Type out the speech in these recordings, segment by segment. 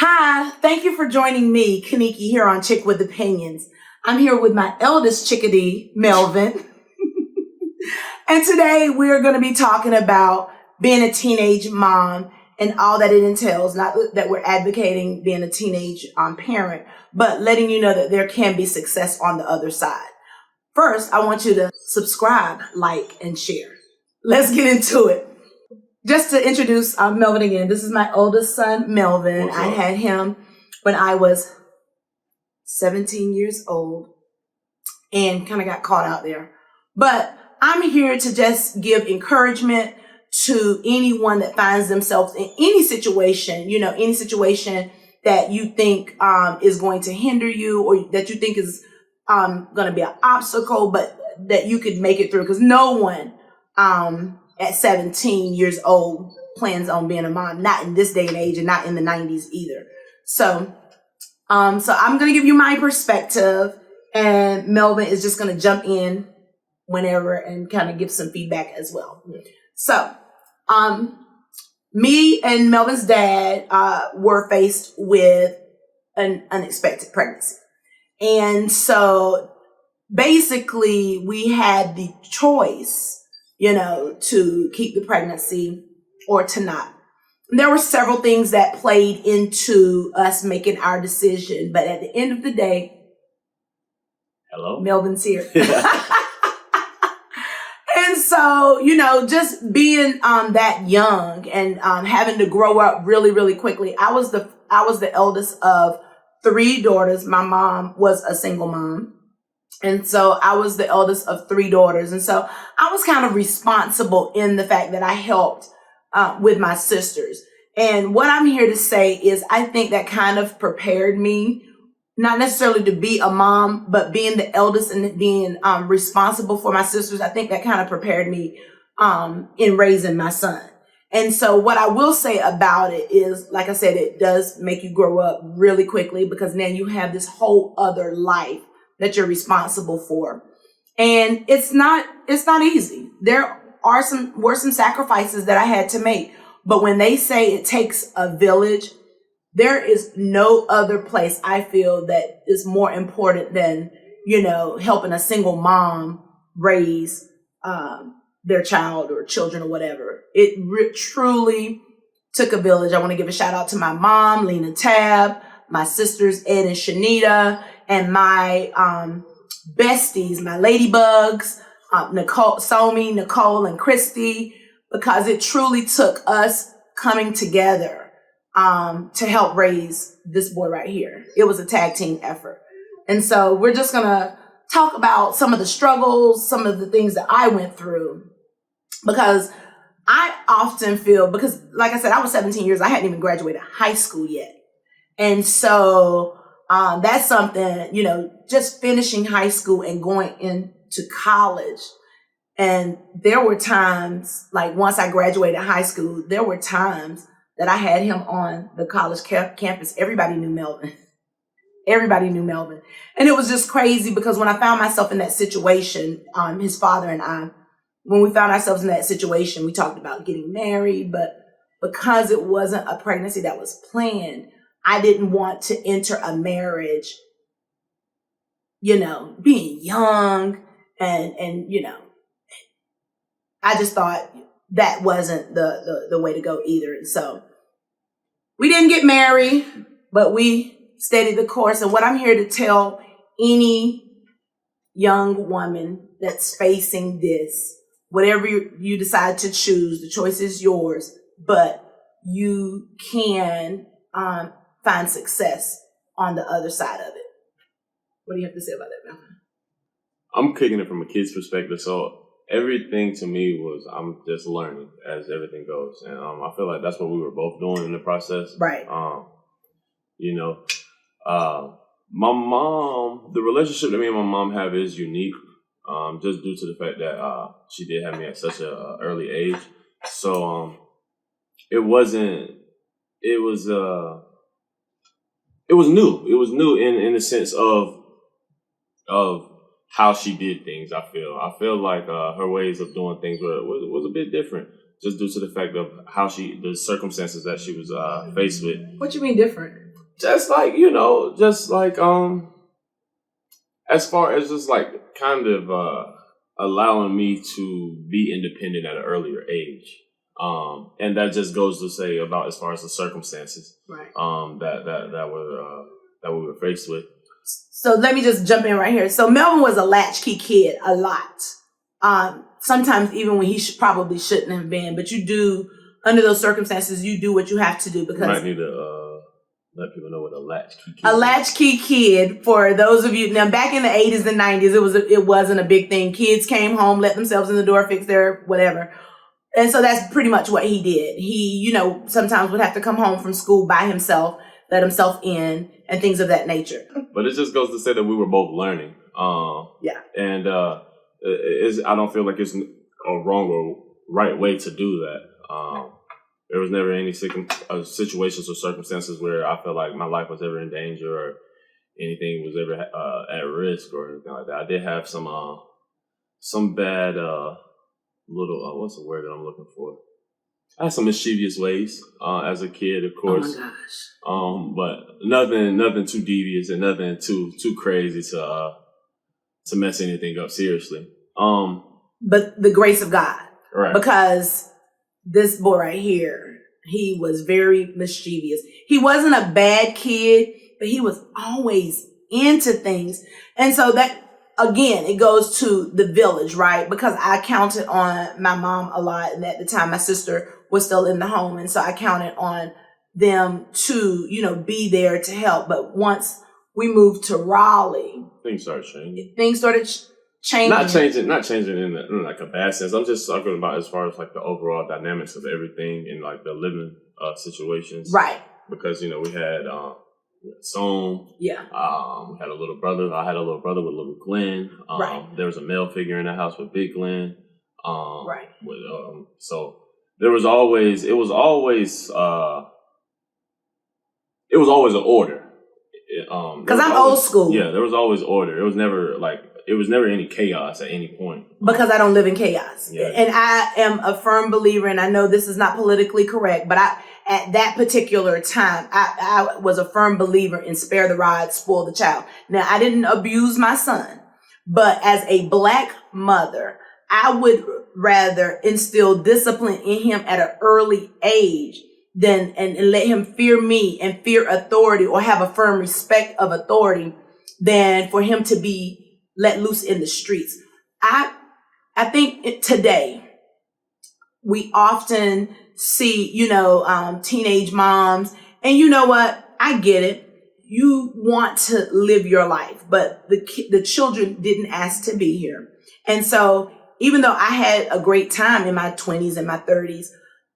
Hi, thank you for joining me, Kaniki, here on Chick with Opinions. I'm here with my eldest chickadee, Melvin. And today we're going to be talking about being a teenage mom and all that it entails. Not that we're advocating being a teenage parent, but letting you know that there can be success on the other side. First, I want you to subscribe, like, and share. Let's get into it. Just to introduce Melvin again, this is my oldest son, Melvin. I had him when I was 17 years old and kind of got caught out there. But I'm here to just give encouragement to anyone that finds themselves in any situation, any situation that you think is going to hinder you or that you think is going to be an obstacle, but that you could make it through. Because no one at 17 years old plans on being a mom, not in this day and age and not in the 90s either. So I'm going to give you my perspective, and Melvin is just going to jump in whenever and kind of give some feedback as well. So me and Melvin's dad were faced with an unexpected pregnancy. And so basically we had the choice, to keep the pregnancy or to not. There were several things that played into us making our decision, but at the end of the day, hello, Melvin's here. And so, just being that young and having to grow up really, really quickly. I was the eldest of 3 daughters. My mom was a single mom. And so I was the eldest of 3 daughters. And so I was kind of responsible in the fact that I helped with my sisters. And what I'm here to say is I think that kind of prepared me, not necessarily to be a mom, but being the eldest and being responsible for my sisters. I think that kind of prepared me in raising my son. And so what I will say about it is, like I said, it does make you grow up really quickly because now you have this whole other life that you're responsible for. And it's not easy. There were some sacrifices that I had to make. But when they say it takes a village, there is no other place I feel that is more important than, helping a single mom raise their child or children or whatever. It truly took a village. I want to give a shout out to my mom, Lena Tab, my sisters, Ed and Shanita, and my besties, my ladybugs, Somi, Nicole, and Christy, because it truly took us coming together to help raise this boy right here. It was a tag team effort. And so we're just going to talk about some of the struggles, some of the things that I went through, because I often feel, because like I said, I was 17 years, I hadn't even graduated high school yet. And so that's something, just finishing high school and going into college. And there were times, like once I graduated high school, there were times that I had him on the college campus. Everybody knew Melvin. Everybody knew Melvin. And it was just crazy because when I found myself in that situation, his father and I, when we found ourselves in that situation, we talked about getting married, but because it wasn't a pregnancy that was planned, I didn't want to enter a marriage, being young and I just thought that wasn't the way to go either. And so we didn't get married, but we steadied the course. And what I'm here to tell any young woman that's facing this, whatever you decide to choose, the choice is yours, but you can find success on the other side of it. What do you have to say about that, Malcolm? I'm kicking it from a kid's perspective. So everything to me was, I'm just learning as everything goes. And I feel like that's what we were both doing in the process. Right. My mom, the relationship that me and my mom have is unique, just due to the fact that she did have me at such an early age. So it was new. It was new in the sense of how she did things. I feel like her ways of doing things was a bit different. just due to the fact of the circumstances that she was faced with. What you mean different? Just like, as far as just like kind of allowing me to be independent at an earlier age. And that just goes to say about as far as the circumstances, right? That we were faced with. So let me just jump in right here. So Melvin was a latchkey kid a lot. Sometimes even when he probably shouldn't have been, but you do, under those circumstances, you do what you have to do because. You might need to let people know what a latchkey kid is. A latchkey kid, for those of you, now back in the 80s and 90s, it wasn't a big thing. Kids came home, let themselves in the door, fix their whatever. And so that's pretty much what he did. He, sometimes would have to come home from school by himself, let himself in, and things of that nature. But it just goes to say that we were both learning. Yeah. And I don't feel like it's a wrong or right way to do that. There was never any situations or circumstances where I felt like my life was ever in danger or anything was ever at risk or anything like that. I did have some bad little what's the word that I'm looking for? I had some mischievous ways as a kid, of course. Oh my gosh. But nothing too devious and nothing too crazy to mess anything up seriously. But the grace of God, right? Because this boy right here, he was very mischievous. He wasn't a bad kid, but he was always into things, and so that. Again, it goes to the village, right? Because I counted on my mom a lot. And at the time, my sister was still in the home. And so I counted on them to, be there to help. But once we moved to Raleigh, things started changing. Not changing in like a bad sense. I'm just talking about as far as like the overall dynamics of everything and like the living situations. Right. Because, we had Soam. Yeah. We had a little brother. I had a little brother with little Glenn. Right. There was a male figure in the house with Big Glenn. Right. So there was always an order. Because I'm old school. Yeah, there was always order. It was never any chaos at any point. Because I don't live in chaos. Yeah. And I am a firm believer, and I know this is not politically correct, but at that particular time, I was a firm believer in spare the rod, spoil the child. Now, I didn't abuse my son, but as a Black mother, I would rather instill discipline in him at an early age than and let him fear me and fear authority or have a firm respect of authority than for him to be let loose in the streets. I think today we often see, teenage moms, and you know what? I get it. You want to live your life, but the children didn't ask to be here. And so even though I had a great time in my 20s and my 30s,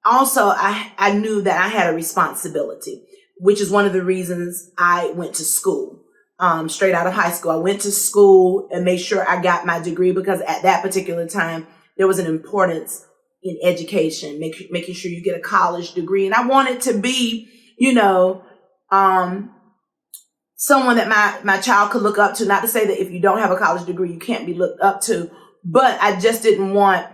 also I knew that I had a responsibility, which is one of the reasons I went to school. Straight out of high school, I went to school and made sure I got my degree because at that particular time, there was an importance in education, making sure you get a college degree. And I wanted to be, someone that my child could look up to. Not to say that if you don't have a college degree, you can't be looked up to, but I just didn't want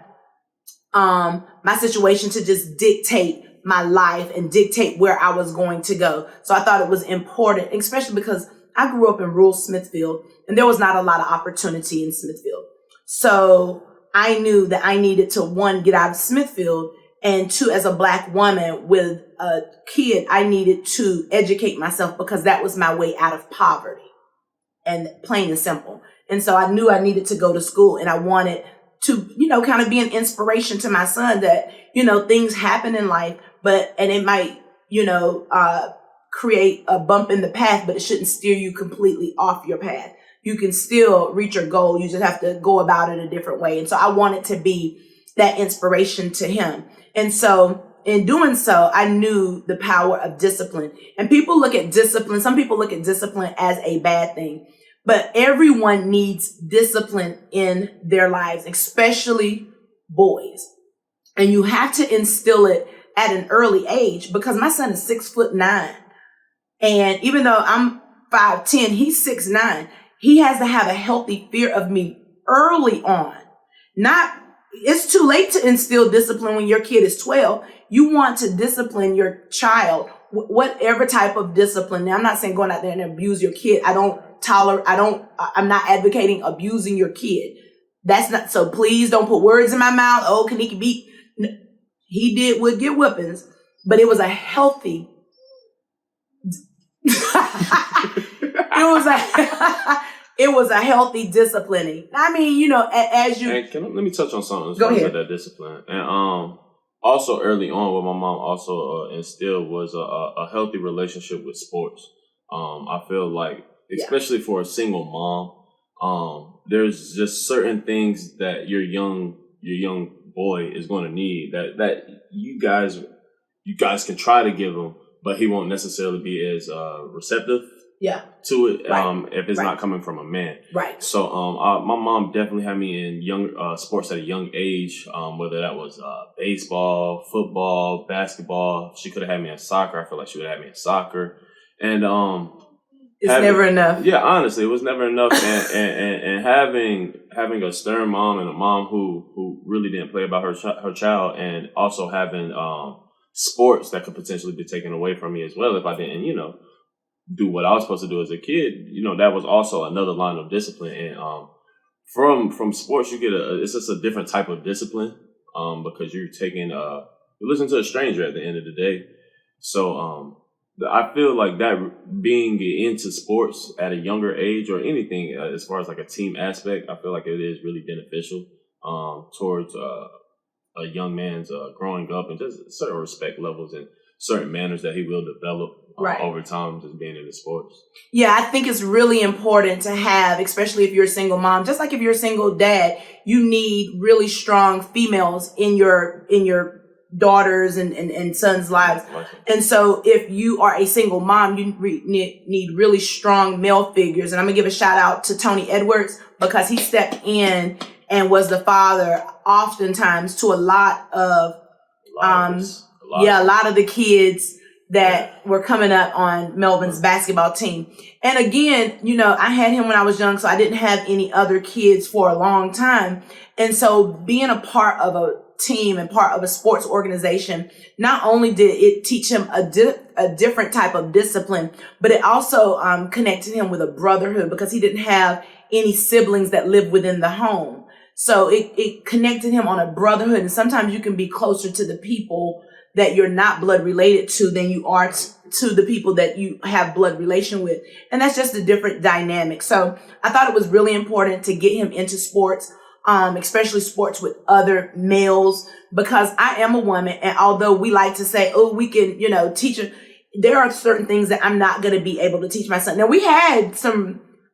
my situation to just dictate my life and dictate where I was going to go. So I thought it was important, especially because I grew up in rural Smithfield and there was not a lot of opportunity in Smithfield. So I knew that I needed to, one, get out of Smithfield, and two, as a Black woman with a kid, I needed to educate myself because that was my way out of poverty, and plain and simple. And so I knew I needed to go to school, and I wanted to, kind of be an inspiration to my son that, things happen in life, and it might, create a bump in the path, but it shouldn't steer you completely off your path. You can still reach your goal. You just have to go about it a different way. And so I wanted to be that inspiration to him. And so in doing so, I knew the power of discipline. And people look at discipline. Some people look at discipline as a bad thing, but everyone needs discipline in their lives, especially boys. And you have to instill it at an early age because my son is 6'9". And even though I'm 5'10", he's 6'9". He has to have a healthy fear of me early on, not it's too late to instill discipline when your kid is 12. You want to discipline your child, whatever type of discipline. Now, I'm not saying going out there and abuse your kid. I'm not advocating abusing your kid. That's not, so please don't put words in my mouth. Oh, Kanika beat. He would get whippings, but it was a healthy, it was a healthy disciplining. I mean, as you... And let me touch on something as Go far as ahead. that discipline. And also early on, what my mom also instilled was a healthy relationship with sports. I feel like, especially for a single mom, there's just certain things that your young boy is going to need that you guys can try to give him, but he won't necessarily be as receptive to it if it's not coming from a man. Right. So my mom definitely had me in young sports at a young age, whether that was baseball, football, basketball. She could have had me in soccer. I feel like she would have had me in soccer. And it's never enough. Yeah, honestly, it was never enough. and having a stern mom and a mom who really didn't play about her child, and also having sports that could potentially be taken away from me as well if I didn't, do what I was supposed to do as a kid. That was also another line of discipline. And from sports, you get it's just a different type of discipline because you're you listen to a stranger at the end of the day. So I feel like that being into sports at a younger age or anything as far as like a team aspect, I feel like it is really beneficial towards a young man's growing up and just certain respect levels and certain manners that he will develop over time just being in the sports. Yeah, I think it's really important to have, especially if you're a single mom, just like if you're a single dad, you need really strong females in your daughters and sons' lives. And so if you are a single mom, you need really strong male figures. And I'm going to give a shout out to Tony Edwards because he stepped in and was the father oftentimes to a lot of the kids that were coming up on Melbourne's basketball team. And again, I had him when I was young, so I didn't have any other kids for a long time. And so being a part of a team and part of a sports organization, not only did it teach him a different type of discipline, but it also connected him with a brotherhood because he didn't have any siblings that lived within the home. So it connected him on a brotherhood. And sometimes you can be closer to the people that you're not blood related to than you are to the people that you have blood relation with. And that's just a different dynamic. So I thought it was really important to get him into sports, especially sports with other males, because I am a woman. And although we like to say, oh, we can, teach him, there are certain things that I'm not going to be able to teach my son. Now we had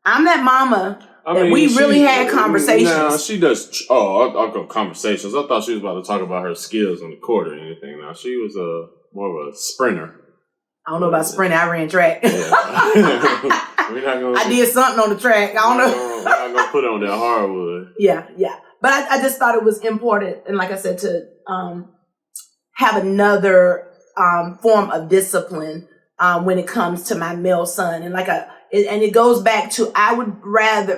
I'm that mama. We really had conversations. Nah, she does. I'll go conversations. I thought she was about to talk about her skills on the court or anything. Now she was more of a sprinter. I don't know about sprinting. I ran track. Yeah. I did something on the track. I don't know. We're not gonna put on that hardwood. Yeah. But I just thought it was important, and like I said, to have another form of discipline when it comes to my male son, and and it goes back to, I would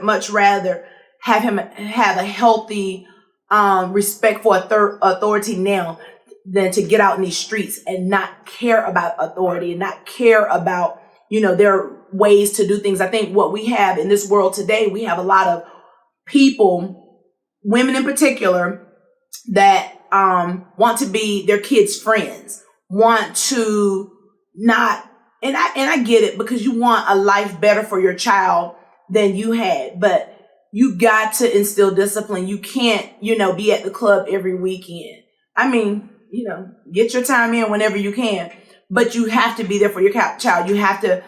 much rather have him have a healthy respect for authority now than to get out in these streets and not care about authority and not care about, there are ways to do things. I think what we have in this world today, we have a lot of people, women in particular, that want to be their kids' friends, want to not. And I get it, because you want a life better for your child than you had, but you got to instill discipline. You can't, be at the club every weekend. I mean, get your time in whenever you can, but you have to be there for your child. You have to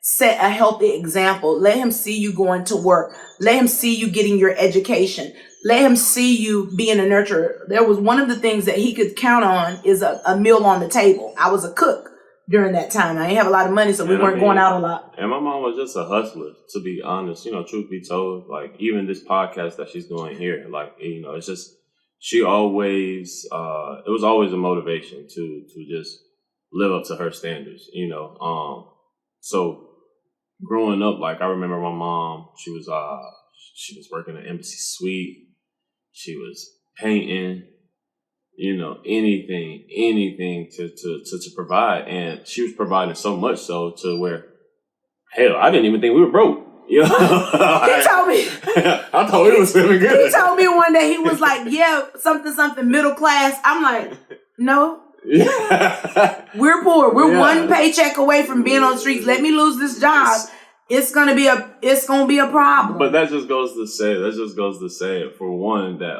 set a healthy example. Let him see you going to work. Let him see you getting your education. Let him see you being a nurturer. There was one of the things that he could count on is a meal on the table. I was a cook during that time. I didn't have a lot of money, so we weren't going out a lot. And my mom was just a hustler, to be honest. Truth be told, like even this podcast that she's doing here, it's just, she always, it was always a motivation to just live up to her standards, So growing up, I remember my mom, she was working at Embassy Suite. She was painting, anything to provide. And she was providing so much so to where, hell, I didn't even think we were broke. He told me. I thought it was really good. He told me one day, he was like, yeah, something middle class. I'm like, no. We're poor. We're one paycheck away from being on the streets. Let me lose this job. It's gonna be a problem. But that just goes to say, for one, that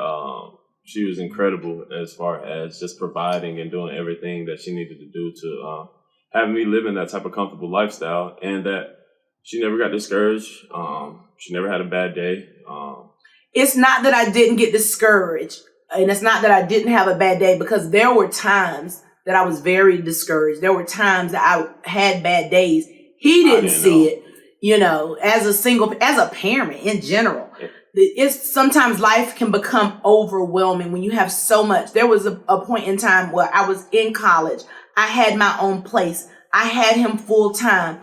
she was incredible as far as just providing and doing everything that she needed to do to have me live in that type of comfortable lifestyle, and that she never got discouraged. She never had a bad day. It's not that I didn't get discouraged, and it's not that I didn't have a bad day, because there were times that I was very discouraged. There were times that I had bad days. He didn't see it, as a parent in general. It's sometimes life can become overwhelming when you have so much. There was a point in time where I was in college. I had my own place. I had him full time,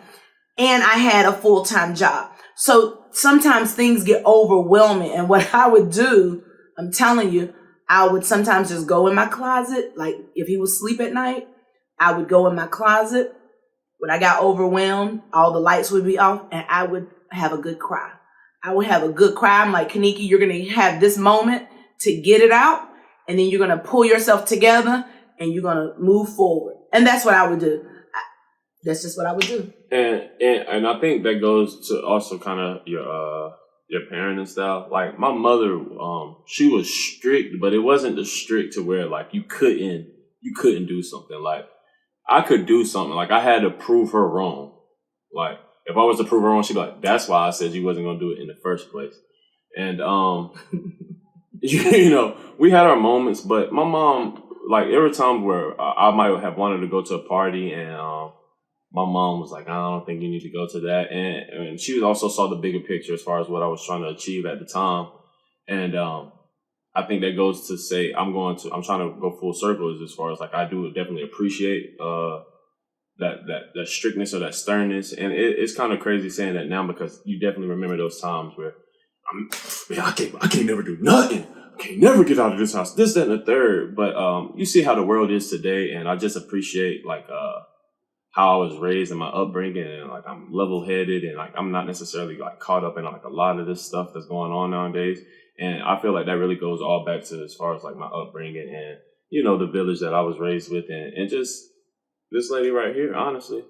and I had a full-time job. So sometimes things get overwhelming. And what I would do, I'm telling you, I would sometimes just go in my closet. Like if he would sleep at night, I would go in my closet. When I got overwhelmed, all the lights would be off, and I would have a good cry. I'm like, Kaniki, you're going to have this moment to get it out, and then you're going to pull yourself together, and you're going to move forward. And that's what I would do. That's just what I would do. And I think that goes to also kind of your parenting style. Like my mother, she was strict, but it wasn't the strict to where like you couldn't do something. Like I could do something. Like I had to prove her wrong. Like if I was to prove her wrong, she'd be like, "That's why I said you wasn't gonna do it in the first place." And we had our moments, but my mom, like there were times where I might have wanted to go to a party, and my mom was like, "I don't think you need to go to that." And she also saw the bigger picture as far as what I was trying to achieve at the time. And I think that goes to say I'm trying to go full circle as far as like I do definitely appreciate that strictness or that sternness. And it's kind of crazy saying that now, because you definitely remember those times where I can't never do nothing. I can't never get out of this house. This, that, and the third. But you see how the world is today, and I just appreciate like how I was raised and my upbringing, and like I'm level-headed, and like I'm not necessarily like caught up in like a lot of this stuff that's going on nowadays. And I feel like that really goes all back to as far as like my upbringing and the village that I was raised with, and just this lady right here, honestly.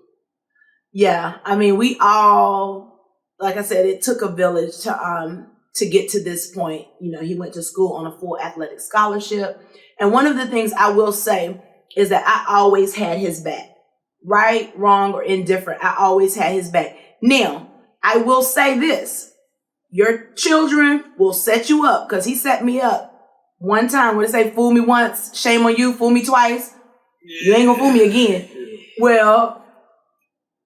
Yeah, I mean, we all, like I said, it took a village to get to this point. He went to school on a full athletic scholarship, and one of the things I will say is that I always had his back. Right, wrong, or indifferent, I always had his back. Now, I will say this. Your children will set you up, because he set me up one time. When they say, fool me once, shame on you, fool me twice, you ain't gonna fool me again. Well,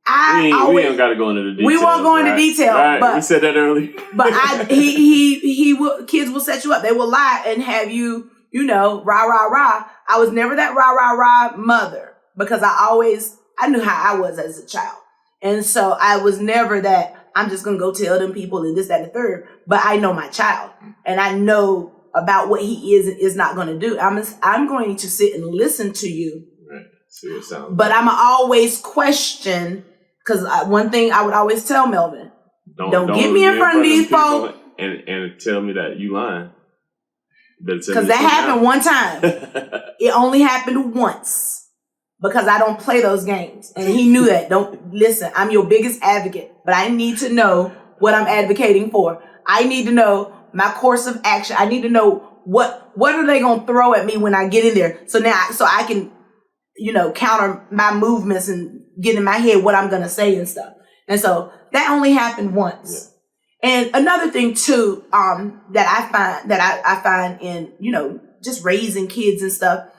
we ain't got to go into the details. We won't go into detail. Right, but we said that earlier. But he will, kids will set you up. They will lie and have you, rah, rah, rah. I was never that rah, rah, rah mother, because I knew how I was as a child. And so I was never that, I'm just going to go tell them people and this, that, and the third. But I know my child, and I know about what he is and is not going to do. I'm going to sit and listen to you. Right. See what it sounds but like. I'm always question, because one thing I would always tell Melvin, don't get me in front of these folks. And tell me that you lying. Because that happened one time. It only happened once. Because I don't play those games. And he knew that. Listen, I'm your biggest advocate, but I need to know what I'm advocating for. I need to know my course of action. I need to know what are they going to throw at me when I get in there. So I can, counter my movements and get in my head what I'm going to say and stuff. And so that only happened once. Yeah. And another thing too, that I find in, just raising kids and stuff,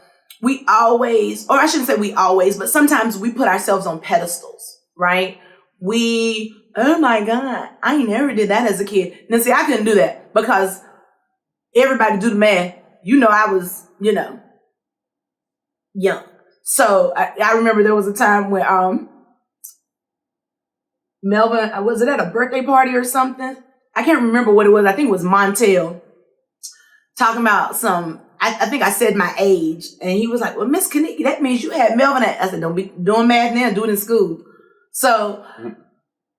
we always, or I shouldn't say we always, but sometimes we put ourselves on pedestals, right? Oh my God, I never did that as a kid. Now see, I couldn't do that because everybody do the math. I was, young. So I remember there was a time where Melvin, was it at a birthday party or something? I can't remember what it was. I think it was Montel talking about some I think I said my age, and he was like, well, Miss Kaniki, that means you had Melvin at. I said, don't be doing math now, do it in school. So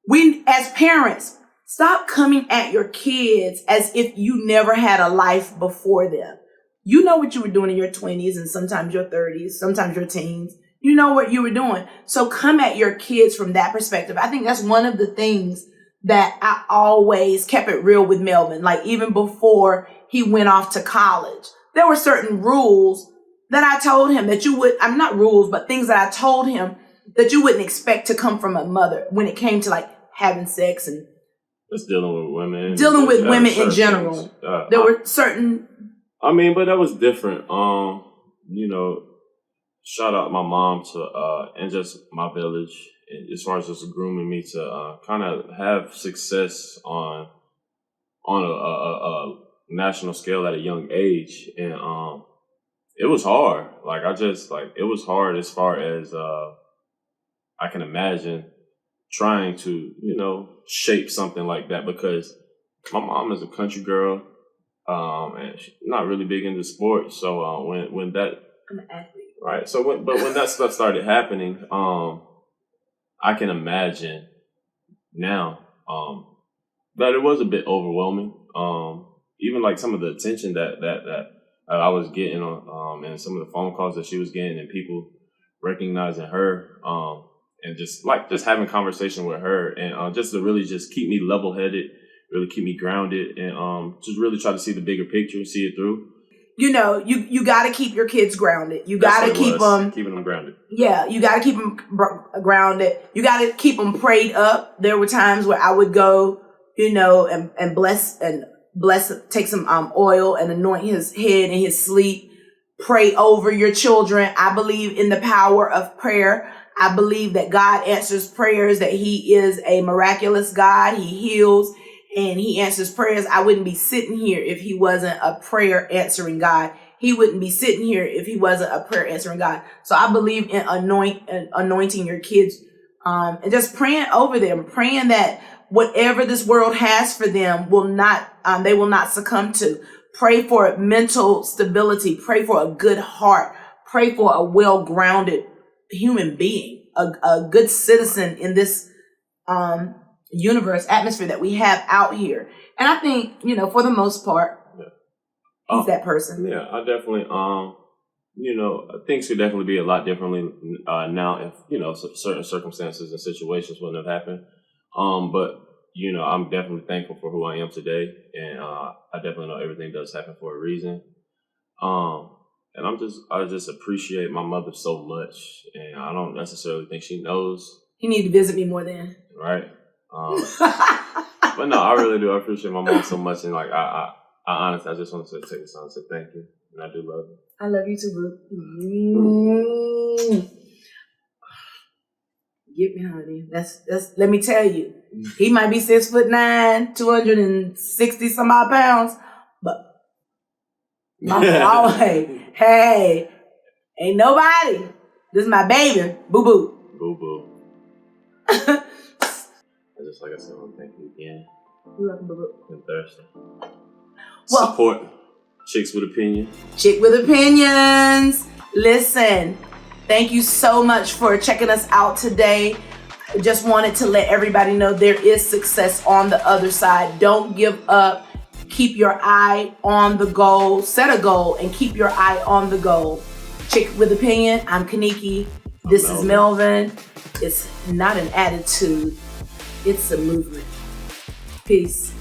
we, as parents, stop coming at your kids as if you never had a life before them. You know what you were doing in your 20s and sometimes your 30s, sometimes your teens. You know what you were doing. So come at your kids from that perspective. I think that's one of the things that I always kept it real with Melvin. Like even before he went off to college, there were certain rules that I told him that you would, I'm not rules, but things that I told him that you wouldn't expect to come from a mother when it came to like having sex and just dealing with women. Dealing with women in general. There were certain. I mean, but that was different. You know, shout out my mom and just my village, as far as just grooming me to kind of have success on a national scale at a young age, and it was hard. Like it was hard as far as I can imagine trying to, you know, shape something like that, because my mom is a country girl, and she's not really big into sports. So when that, I'm an athlete. right? So when that stuff started happening, I can imagine now that it was a bit overwhelming. Even like some of the attention that I was getting on, and some of the phone calls that she was getting, and people recognizing her, and just having conversation with her, and just to really just keep me level headed, really keep me grounded, and just really try to see the bigger picture, see it through. You know, you got to keep your kids grounded. You got to keep them keeping them grounded. Yeah, you got to keep them grounded. You got to keep them prayed up. There were times where I would go, you know, and bless, take some oil and anoint his head in his sleep. Pray over your children. I believe in the power of prayer. I believe that God answers prayers, that he is a miraculous God. He heals and he answers prayers. I wouldn't be sitting here if he wasn't a prayer answering God. He wouldn't be sitting here if he wasn't a prayer answering God. So I believe in anointing your kids, and just praying over them, praying that whatever this world has for them they will not succumb to. Pray for mental stability. Pray for a good heart. Pray for a well-grounded human being, a good citizen in this universe, atmosphere that we have out here. And I think, you know, for the most part, he's that person. Yeah, I definitely, you know, things could definitely be a lot differently now if, you know, certain circumstances and situations wouldn't have happened. But, you know, I'm definitely thankful for who I am today. And I definitely know everything does happen for a reason. And I just appreciate my mother so much. And I don't necessarily think she knows. You need to visit me more then. Right. But no, I really do. I appreciate my mom so much. And like, I honestly, I just want to take this time and say thank you. And I do love you. I love you too, boo. Get me, honey. That's, let me tell you, he might be 6'9", 260 some odd pounds, but my hey, ain't nobody. This is my baby. Boo boo. Boo boo. Just like I said, I want to thank you again. You're welcome, boo boo. And Thursday. Well, support Chicks with Opinion. Chick with Opinions. Listen, thank you so much for checking us out today. I just wanted to let everybody know there is success on the other side. Don't give up. Keep your eye on the goal. Set a goal and keep your eye on the goal. Chick with Opinion. I'm Kaniki. This is Melvin. It's not an attitude. It's a movement. Peace.